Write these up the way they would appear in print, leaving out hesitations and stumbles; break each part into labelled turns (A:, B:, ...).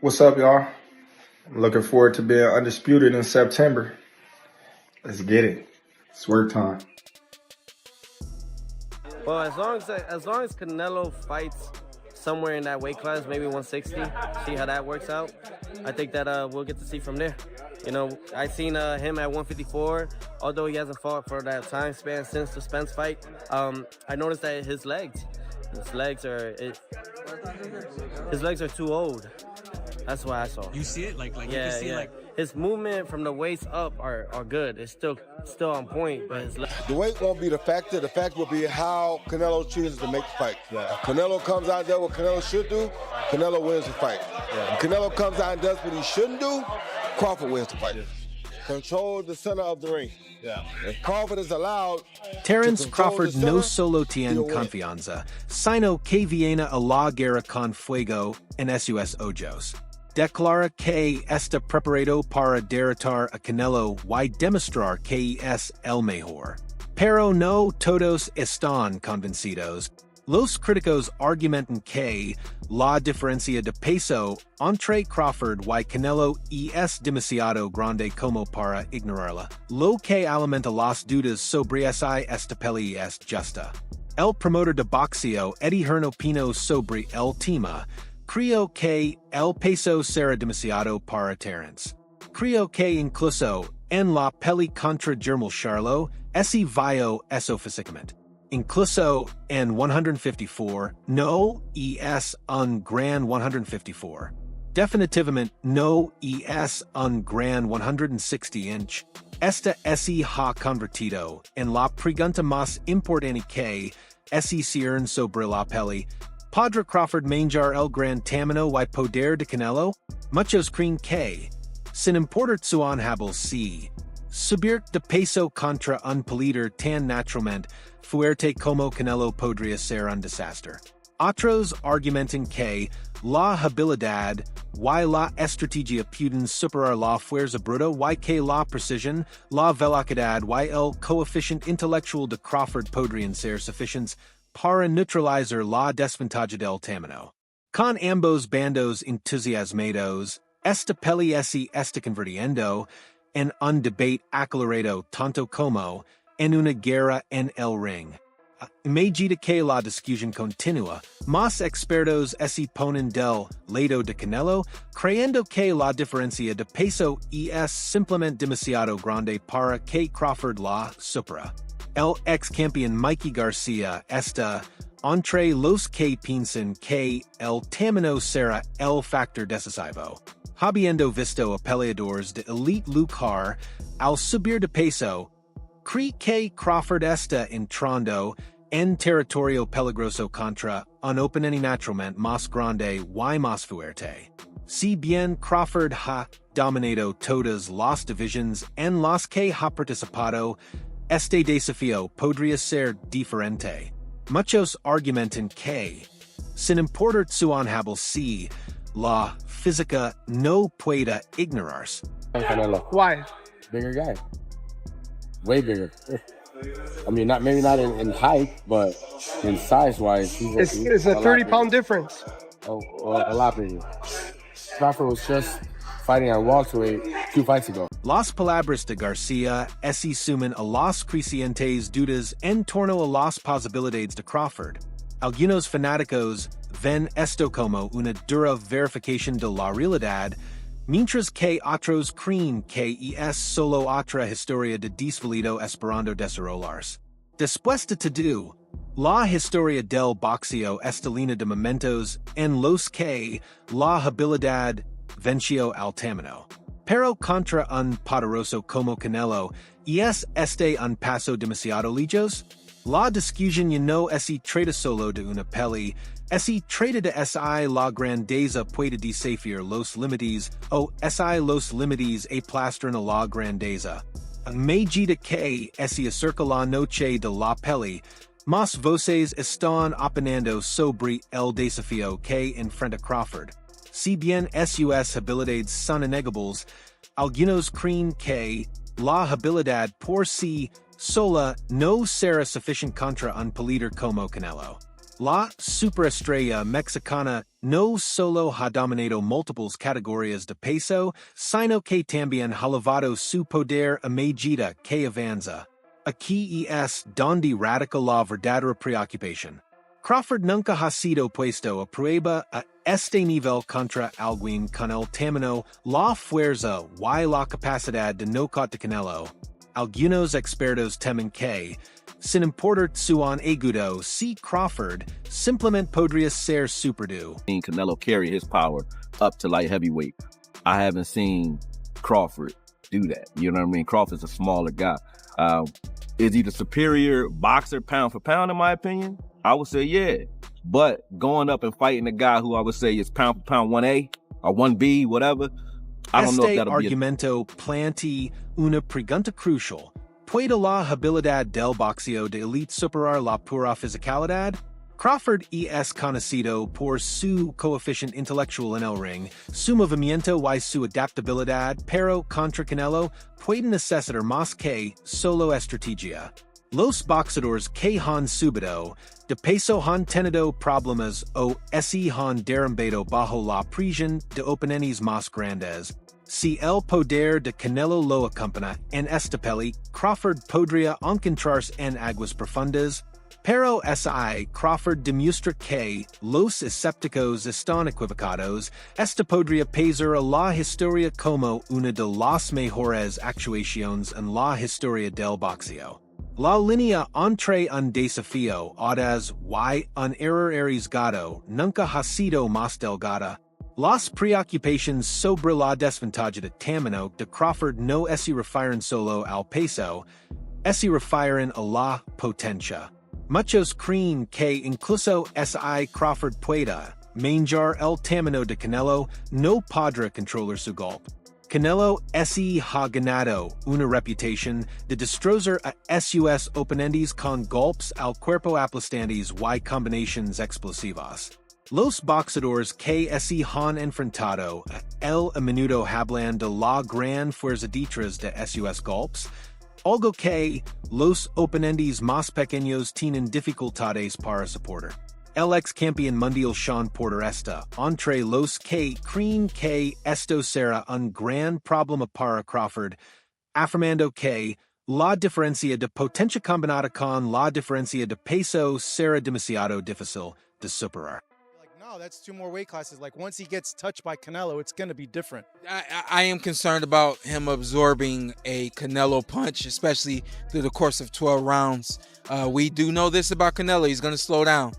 A: What's up, y'all? I'm looking forward to being undisputed in September. Let's get it. It's work time.
B: Well, as long as Canelo fights somewhere in that weight class, maybe 160, see how that works out. I think that we'll get to see from there. You know, I seen him at 154, although he hasn't fought for that time span since the Spence fight. I noticed that his legs are too old. That's what I saw.
C: You see it? Like you
B: Yeah,
C: can see
B: yeah.
C: like
B: His movement from the waist up are good. It's still on point, but his
D: The weight won't be the factor. The factor will be how Canelo chooses to make the fight. Yeah. If Canelo comes out and does what Canelo should do, Canelo wins the fight. Yeah. If Canelo comes out and does what he shouldn't do, Crawford wins the fight. Yeah. Control the center of the ring. Yeah. If Crawford is allowed.
E: Terence Crawford no solo tien confianza, sino que viene a la guerra con fuego en sus ojos. Declara que está preparado para derrotar a Canelo y demostrar que es el mejor. Pero no todos están convencidos. Los críticos argumentan que la diferencia de peso entre Crawford y Canelo es demasiado grande como para ignorarla, lo que alimenta las dudas sobre si esta pelea es justa. El promotor de boxeo Eddie Hearn opinó sobre el tema. Creo que el peso será demasiado para Terence. Creo que incluso en la peli contra Jermel Charlo, ese vio eso físicamente. Incluso en 154, no es un gran 154. Definitivamente no es un gran 160-inch. Esta ese ha convertido en la pregunta más importante que ese cierran sobre la peli. ¿Podrá Crawford manjar el gran tamaño y poder de Canelo? Muchos creen que, sin importar su inhabile si, subir de peso contra un peleador tan naturalmente fuerte como Canelo podría ser un desastre. Otros argumentan que la habilidad y la estrategia pueden superar la fuerza bruta y que la precisión, la velocidad y el coeficiente intelectual de Crawford podrían ser suficientes para neutralizar la desventaja del tamaño. Con ambos bandos entusiasmados, esta pelea se está convirtiendo en un debate acalorado tanto como en una guerra en el ring. Medida que la discusión continúa, más expertos se ponen del lado de Canelo, creyendo que la diferencia de peso es simplemente demasiado grande para que Crawford la supera. El ex-campeón Mikey Garcia está entre los que piensan que el tamaño será el factor decisivo. Habiendo visto a peleadores de elite luchar al subir de peso, cree que Crawford está entrando en territorio peligroso contra un oponente naturalmente más grande y más fuerte. Si bien Crawford ha dominado todas las divisiones en las que ha participado, este desafío podría ser diferente. Muchos argumentan que, sin importar su inhabile si, la física no puede ignorarse.
F: Canelo.
G: Why?
F: Bigger guy. Way bigger. I mean, maybe not in height, but in size-wise,
G: It's a 30-pound difference.
F: Oh, a lot bigger. Crawford was just fighting at welterweight 2 fights ago.
E: Las palabras de Garcia se suman a las crecientes dudas en torno a las posibilidades de Crawford. Algunos fanáticos ven esto como una dura verificación de la realidad, mientras que otros creen que es solo otra historia de desvalido esperando desarrollarse. Después de todo, la historia del boxeo está llena de momentos en los que la habilidad venció al tamaño. Pero contra un poderoso como Canelo, ¿es este un paso demasiado lejos? La discusión ya no se trata solo de una peli, se trata de si la grandeza puede desafiar los límites o si los límites aplastran a la grandeza. A medida que se acerca la noche de la peli, más voces están opinando sobre el desafío que enfrenta Crawford. Si bien sus habilidades son innegables, algunos creen que la habilidad por sí sola no será suficiente contra un peleador como Canelo. La superestrella mexicana No solo ha dominado múltiples categorías de peso, sino que también ha levado su poder a medida que avanza. Aquí es donde radica la verdadera preocupación. Crawford nunca ha sido puesto a prueba a este nivel contra alguien con el tamaño, la fuerza y la capacidad de knockout de Canelo. Algunos expertos temen que, sin importar su agudo, si Crawford simplemente podría ser superdu.
C: Canelo carry his power up to light heavyweight. I haven't seen Crawford do that. You know what I mean? Crawford's a smaller guy. Is he the superior boxer pound for pound, in my opinion? I would say yeah. But going up and fighting a guy who I would say is pound for pound 1A or 1B, whatever, I don't know if that'll
E: argumento plantea una pregunta crucial. ¿Puede la habilidad del boxeo de elite superar la pura fisicalidad? Crawford es conocido por su coeficiente intelectual en el ring, su movimiento y su adaptabilidad, pero contra Canelo puede necesitar más que solo estrategia. Los boxeadores que han subido de peso han tenido problemas o han derrumbado bajo la presión de oponentes más grandes. Si el poder de Canelo lo acompaña en esta peli, Crawford podría encontrarse en aguas profundas, pero Crawford demuestra que los escépticos están equivocados. Esta podría pasar a la historia como una de las mejores actuaciones en la historia del boxeo. La línea entre un desafío audaz y un error arriesgado nunca ha sido más delgada. Las preocupaciones sobre la desventaja de tamaño de Crawford no se refieren solo al peso, se refieren a la potencia. Muchos creen que incluso Crawford pueda manejar el tamaño de Canelo, no podrá controlar su golpe. Canelo ha ganado una reputación de destrozar a sus oponentes con golpes al cuerpo aplastantes y combinaciones explosivas. Los boxeadores que han enfrentado a menudo hablan de la gran fuerza detrás de sus golpes, algo que los oponentes más pequeños tienen dificultades para soportar. El ex campeón mundial Sean Porter está entre los que creen que esto será un gran problema para Crawford, afirmando que la diferencia de potencia combinada con la diferencia de peso será demasiado difícil de superar.
H: No, that's 2 more weight classes. Like, once he gets touched by Canelo, it's going to be different.
I: I am concerned about him absorbing a Canelo punch, especially through the course of 12 rounds. We do know this about Canelo. He's going to slow down,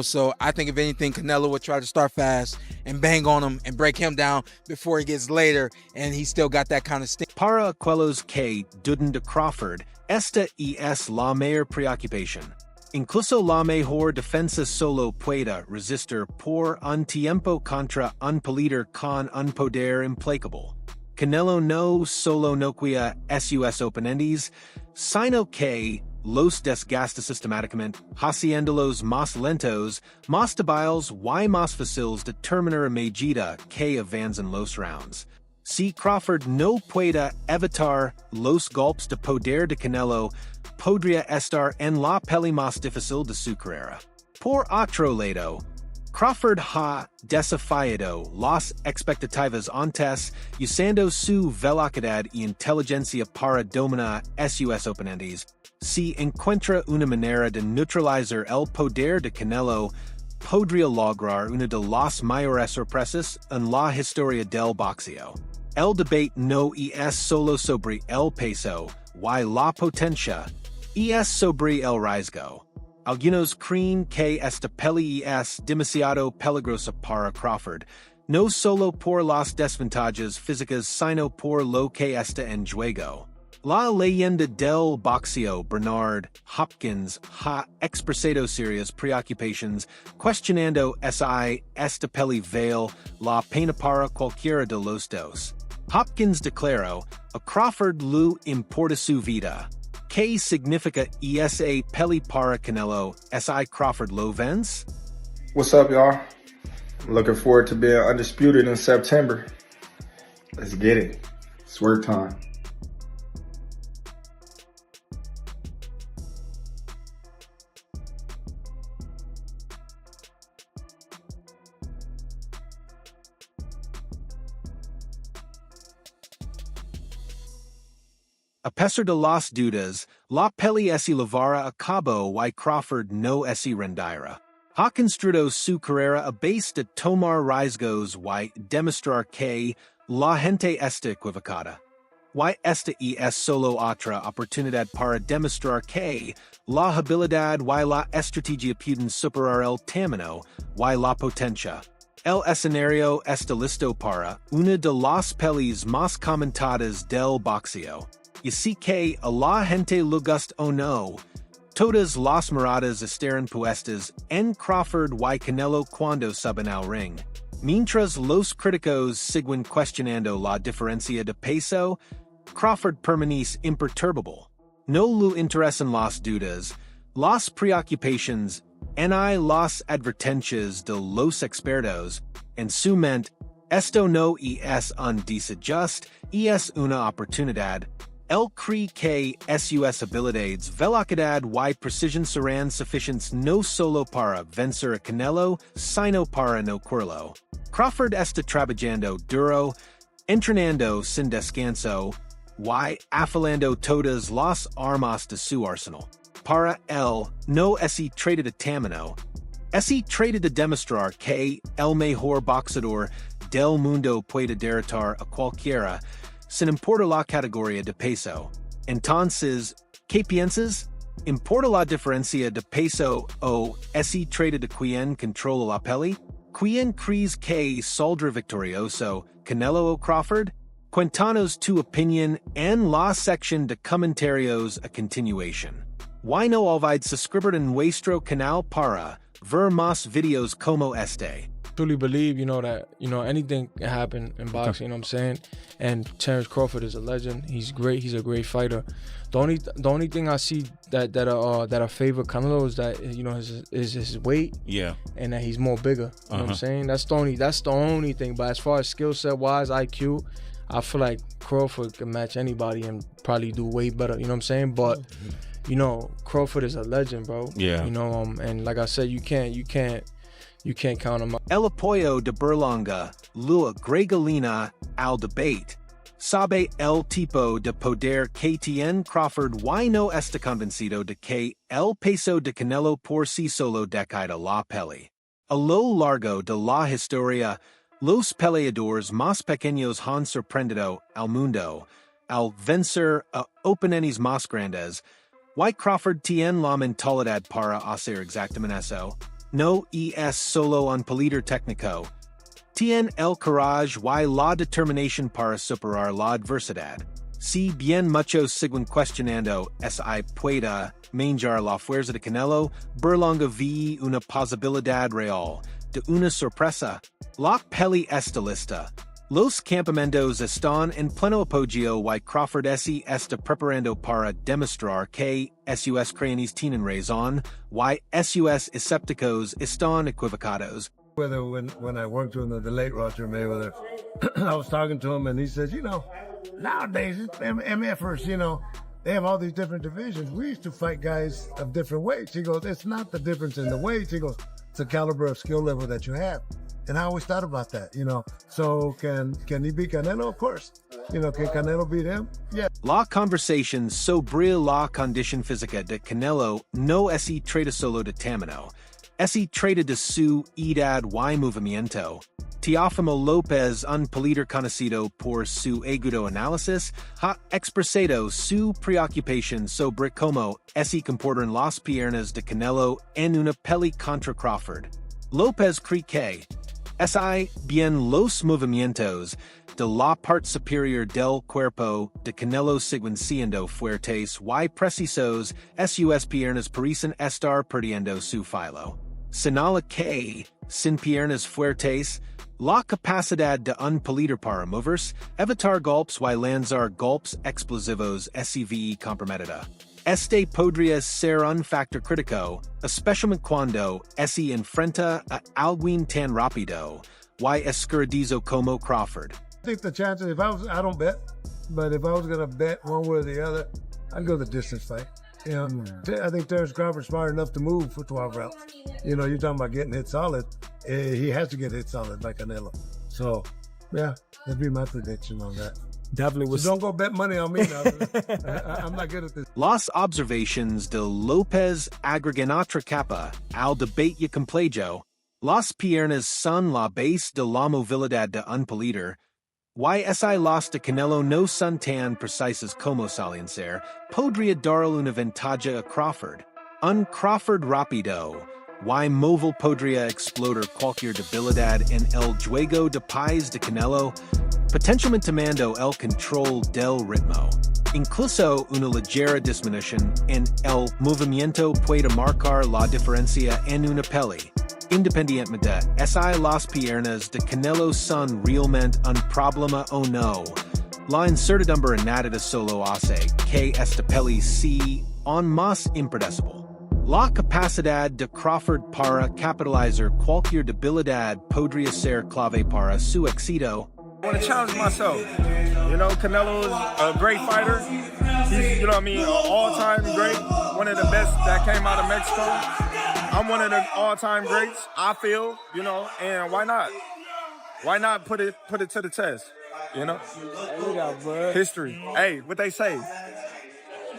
I: so I think if anything, Canelo would try to start fast and bang on him and break him down before he gets later, and he still got that kind of sting.
E: Para aquellos que dudan de Crawford, esta es la mayor preocupación. Incluso la mejor defensa solo puede resistir por un tiempo contra un peleador con un poder implacable. Canelo no solo noquea sus oponentes, sino que los desgasta sistemáticamente, haciéndolos más lentos, más débiles y más fáciles de terminar a medida que avanzan los rounds. Si Crawford no puede evitar los golpes de poder de Canelo, podría estar en la peli más difícil de su carrera. Por otro lado, Crawford ha desafiado las expectativas antes, usando su velocidad y inteligencia para dominar sus oponentes. Si encuentra una manera de neutralizar el poder de Canelo, podría lograr una de las mayores sorpresas en la historia del boxeo. El debate no es solo sobre el peso y la potencia, es sobre el riesgo. Algunos creen que esta peli es demasiado peligrosa para Crawford, no solo por las desventajas físicas sino por lo que está en juego. La leyenda del boxeo Bernard Hopkins ha expresado serias preocupaciones cuestionando si esta peli vale la pena para cualquiera de los dos. Hopkins declaró, a Crawford le importa su vida. ¿Qué significa esa peli para Canelo? Si Crawford lo vence?
A: What's up, y'all? Looking forward to being undisputed in September. Let's get it. It's work time.
E: A pesar de las dudas, la peli esi lavara a cabo y Crawford no esi rendira. Ha construido su carrera a base de tomar riesgos y demostrar que la gente está equivocada. Y esta es solo otra oportunidad para demostrar que la habilidad y la estrategia pueden superar el tamaño y la potencia. El escenario está listo para una de las pelis más comentadas del boxeo. Y si que a la gente le gusta o no, todas las miradas estarán puestas en Crawford y Canelo cuando suban al ring. Mientras los críticos siguen cuestionando la diferencia de peso, Crawford permanece imperturbable. No le interesan las dudas, las preocupaciones, ni las advertencias de los expertos. En su mente, esto no es un desajust, es una oportunidad. Él cree que sus habilidades, velocidad y precisión serán suficientes no solo para vencer a Canelo, sino para no curlo. Crawford está trabajando duro, entrenando sin descanso, y afilando todas las armas de su arsenal. Para él, no es trata de tamaño, es trata de demostrar que el mejor boxeador del mundo puede derrotar a cualquiera, sin importar la categoría de peso. Entonces, ¿qué piensas? ¿Importa la diferencia de peso o es trata de quién controla la peli? ¿Quién crees que saldrá victorioso, Canelo o Crawford? Cuéntanos tu opinión en la sección de comentarios a continuación. Y no olvides suscribir en nuestro canal para ver más videos como este.
J: Truly believe, that, anything can happen in boxing, you know what I'm saying? And Terence Crawford is a legend. He's great. He's a great fighter. The only thing I see that I favor Canelo is that, his weight.
C: Yeah.
J: And that he's more bigger. You know what I'm saying? That's the only thing. But as far as skill set wise, IQ, I feel like Crawford can match anybody and probably do way better. You know what I'm saying? But Crawford is a legend, bro.
C: Yeah.
J: And like I said, you can't count him out.
E: El apoyo de Berlanga, Lua Gregolina al debate. Sabe el tipo de poder que tiene Crawford y no está convencido de que el peso de Canelo por sí solo decida la peli. A lo largo de la historia, los peleadores más pequeños han sorprendido al mundo al vencer a oponentes más grandes. Y Crawford tiene la mentalidad para hacer exactamente eso. No es solo un peleador técnico. Tiene el courage y la determinación para superar la adversidad. Si bien muchos siguen cuestionando si pueda manejar la fuerza de Canelo, Berlanga ve una posibilidad real de una sorpresa. La peli está lista. Los campamentos están en pleno apogeo y Crawford está preparando para demostrar que sus creencias tienen razón y sus escépticos están equivocados.
K: Whether when I worked with the late Roger Mayweather, I was talking to him and he says, nowadays MFers, they have all these different divisions. We used to fight guys of different weights. He goes, it's not the difference in the weights. He goes, it's the caliber of skill level that you have. And I always thought about that, So can he beat Canelo? Of course. Can Canelo beat him? Yeah.
E: La conversación sobre la condición física de Canelo no es trata solo de tamaño, es trata de su edad y movimiento. Teófimo López, un peleador conocido por su agudo análisis, ha expresado su preocupación sobre cómo se comportan las piernas de Canelo en una peli contra Crawford. López cree que bien los movimientos de la parte superior del cuerpo de Canelo siguen siendo fuertes y precisos, sus piernas parecen estar perdiendo su filo. Señala que, sin piernas fuertes, la capacidad de un peleador para moverse, evitar golpes y lanzar golpes explosivos se comprometida. Este podría ser un factor crítico, especialmente cuando se enfrenta a alguien tan rápido y escurridizo como Crawford.
K: I think the chances, I don't bet, but if I was going to bet one way or the other, I'd go the distance fight. I think Terence Crawford's smart enough to move for 12 rounds. You're talking about getting hit solid. He has to get hit solid by Canelo. So, yeah, that'd be my prediction on that.
L: Definitely was.
K: So don't go bet money on me now. I'm not good at this.
E: Las observaciones de López agregan capa al debate y complejo, las piernas son la base de la movilidad de un políder, y las de Canelo no son tan precisas como solían ser, podría darle una ventaja a Crawford. Un Crawford rápido, y móvil podría explotar cualquier debilidad en el juego de paz de Canelo, potencialmente tomando el control del ritmo. Incluso una ligera disminución en el movimiento puede marcar la diferencia en una pelea. Independientemente de las piernas de Canelo son realmente un problema o no, la incertidumbre nada solo hace que esta pelea sea aún más impredecible. La capacidad de Crawford para capitalizar cualquier debilidad podría ser clave para su éxito.
A: I want to challenge myself. You know, Canelo is a great fighter. He's, you know what I mean, an all-time great. One of the best that came out of Mexico. I'm one of the all-time greats, I feel, you know, and why not? Why not put it to the test, you know? History. Hey, what they say,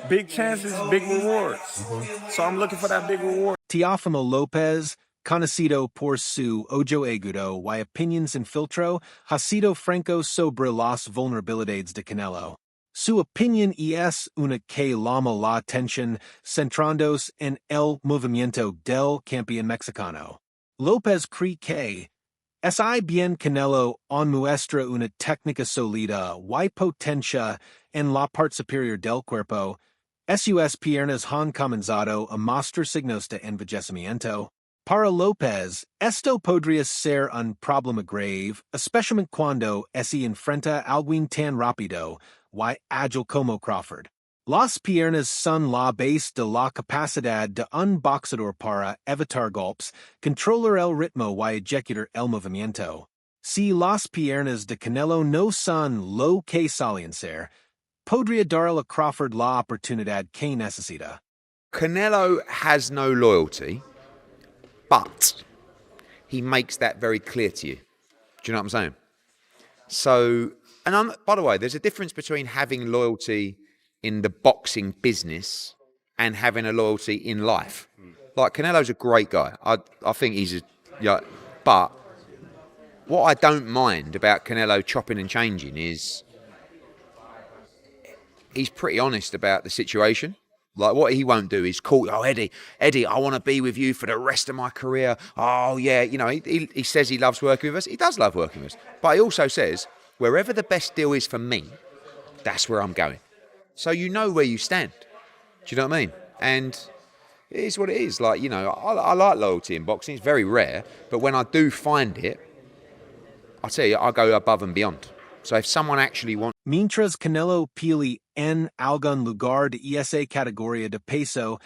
A: big chances, big rewards. So I'm looking for that big reward.
E: Teófimo López, conocido por su ojo agudo y opiniones en filtro, ha sido franco sobre las vulnerabilidades de Canelo. Su opinión es una que llama la atención centrándose en el movimiento del campeón mexicano. López cree que bien Canelo aún muestra una técnica sólida y potencia en la parte superior del cuerpo, sus piernas han comenzado a mostrar signos de envejecimiento. Para López, esto podría ser un problema grave, especialmente cuando se enfrenta a alguien tan rápido y ágil como Crawford. Las piernas son la base de la capacidad de un boxeador para evitar golpes, controlar el ritmo y ejecutar el movimiento. Si las piernas de Canelo no son lo que solían ser, podría darle a Crawford la oportunidad que necesita.
M: Canelo has no loyalty, but he makes that very clear to you. Do you know what I'm saying? So, by the way, there's a difference between having loyalty in the boxing business and having a loyalty in life. Like, Canelo's a great guy. I think he's but what I don't mind about Canelo chopping and changing is he's pretty honest about the situation. Like, what he won't do is call, Eddie, I want to be with you for the rest of my career. Oh, yeah, you know, he says he loves working with us. He does love working with us. But he also says, wherever the best deal is for me, that's where I'm going. So you know where you stand. Do you know what I mean? And it is what it is. Like, you know, I like loyalty in boxing. It's very rare. But when I do find it, I tell you, I go above and beyond. So if someone actually wants...
E: Mientras Canelo pili en algún lugar de esa categoría de peso,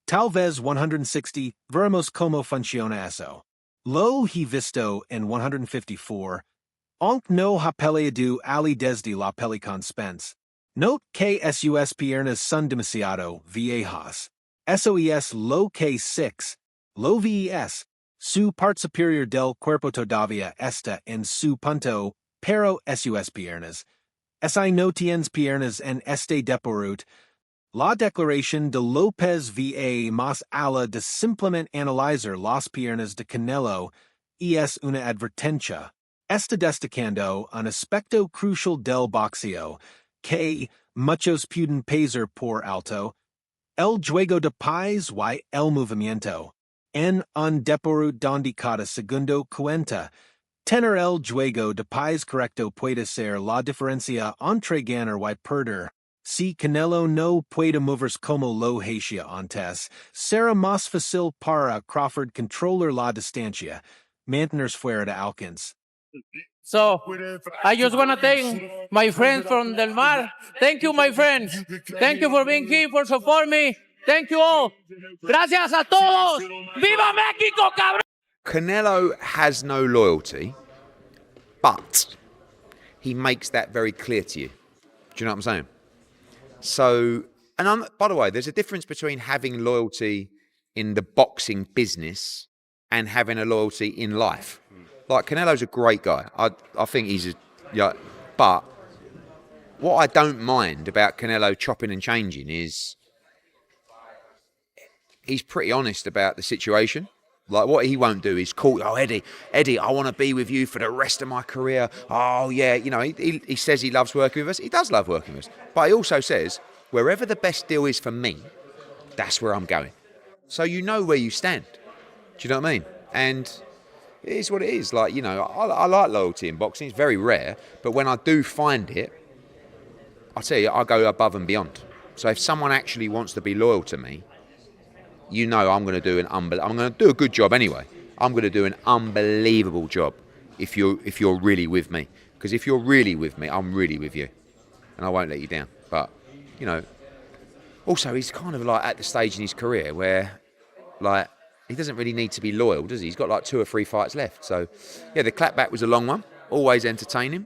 E: tal vez 160, veremos cómo funciona eso. Lo he visto en 154, aunque no ha peleado ali desde la pelea con Spence. Note que sus piernas son demasiado viejas. Eso es lo que 6, lo ves, su parte superior del cuerpo todavía está en su punto, pero sus piernas. No tienes piernas en este deporte. La declaración de López va más allá de simplemente analizar las piernas de Canelo y es una advertencia. Está destacando un aspecto crucial del boxeo que muchos pueden pasar por alto, el juego de paz y el movimiento. En un deporte donde cada segundo cuenta, tener el juego de paz correcto puede ser la diferencia entre ganar y perder. Si Canelo no puede moverse como lo hacía antes, será más fácil para Crawford controlar la distancia, mantenerse fuera de alcance.
N: So, I just want to thank my friends from Del Mar. Thank you, my friends. Thank you for being here, for support me. Thank you all. Gracias a todos. ¡Viva México, cabrón!
M: Canelo has no loyalty, but he makes that very clear to you. Do you know what I'm saying? So, by the way, there's a difference between having loyalty in the boxing business and having a loyalty in life. Like, Canelo's a great guy. I think he's but what I don't mind about Canelo chopping and changing is he's pretty honest about the situation. Like, what he won't do is call, oh, Eddie, I want to be with you for the rest of my career. Oh, yeah, you know, he says he loves working with us. He does love working with us. But he also says, wherever the best deal is for me, that's where I'm going. So you know where you stand. Do you know what I mean? And it is what it is. Like, you know, I like loyalty in boxing. It's very rare. But when I do find it, I tell you, I go above and beyond. So if someone actually wants to be loyal to me, you know I'm going to do I'm going to do a good job anyway. I'm going to do an unbelievable job if you're really with me. Because if you're really with me, I'm really with you. And I won't let you down. But, you know, also he's kind of like at the stage in his career where, like, he doesn't really need to be loyal, does he? He's got like 2 or 3 fights left. So, yeah, the clapback was a long one. Always entertaining.